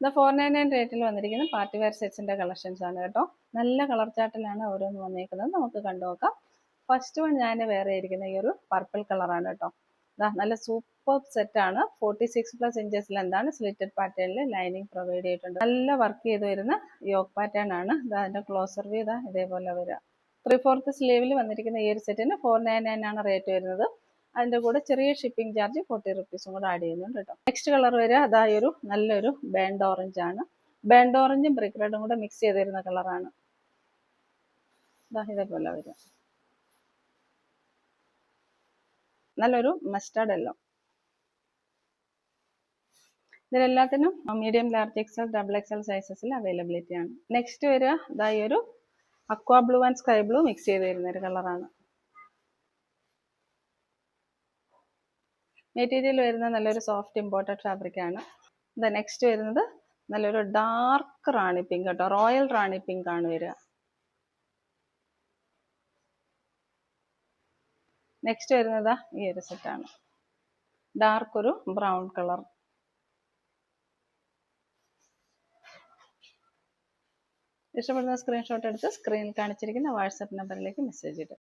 ഇത് 499 റേറ്റിൽ വന്നിരിക്കുന്ന പാർട്ടി വെയർ സെറ്റ്സിൻ്റെ കളക്ഷൻസ് ആണ് കേട്ടോ. നല്ല കളർ ചാർട്ടിലാണ് ഓരോന്ന് വന്നിരിക്കുന്നത്. നമുക്ക് കണ്ടു നോക്കാം. ഫസ്റ്റ് വൺ ഞാൻ വേറെ ഇരിക്കുന്ന ഈ ഒരു പർപ്പിൾ കളറാണ് കേട്ടോ. നല്ല സൂപ്പർ സെറ്റാണ്. 46+ ഇഞ്ചസ് ലെന്താണ്. സ്ലിറ്റഡ് പാറ്റേണിൽ ലൈനിങ് പ്രൊവൈഡ് ചെയ്തിട്ടുണ്ട്. നല്ല വർക്ക് ചെയ്ത് വരുന്ന യോക്ക് പാറ്റേൺ ആണ്. അതിൻ്റെ ക്ലോസർ വ്യൂ ഇതേപോലെ വരിക. 3/4 സ്ലീവിൽ വന്നിരിക്കുന്ന ഈ ഒരു സെറ്റിന് 499 ആണ് റേറ്റ് വരുന്നത്. അതിൻ്റെ കൂടെ ചെറിയ ഷിപ്പിംഗ് ചാർജ് 40 റുപ്പീസും കൂടെ ആഡ് ചെയ്യുന്നുണ്ട് കേട്ടോ. നെക്സ്റ്റ് കളർ വരിക അതായൊരു നല്ലൊരു ബേൺഡ് ഓറഞ്ച് ആണ്. ബേൺഡ് ഓറഞ്ചും ബ്രിക്ക് റെഡും കൂടെ മിക്സ് ചെയ്ത് വരുന്ന കളറാണ്. ഇതേപോലെ വരിക. നല്ലൊരു മസ്റ്റാർഡ് യെല്ലോ. ഇതിലെല്ലാത്തിനും medium, large XL, double XL സൈസസിൽ അവൈലബിലിറ്റി ആണ്. നെക്സ്റ്റ് വരിക ഇതായൊരു aqua blue and sky blue mix ചെയ്ത് വരുന്ന ഒരു കളറാണ്. മെറ്റീരിയൽ വരുന്നത് നല്ലൊരു സോഫ്റ്റ് ഇമ്പോർട്ടഡ് ഫാബ്രിക് ആണ്. നെക്സ്റ്റ് വരുന്നത് നല്ലൊരു ഡാർക്ക് റാണി പിങ്ക് കേട്ടോ. റോയൽ റാണി പിങ്ക് ആണ് വരിക. നെക്സ്റ്റ് വരുന്നത് ഈ ഒരു സെറ്റാണ്. ഡാർക്ക് ഒരു ബ്രൗൺ കളർ. ഇഷ്ടപ്പെടുന്ന സ്ക്രീൻഷോട്ട് എടുത്ത് സ്ക്രീനിൽ കാണിച്ചിരിക്കുന്ന വാട്സാപ്പ് നമ്പറിലേക്ക് മെസ്സേജ് ഇടുക.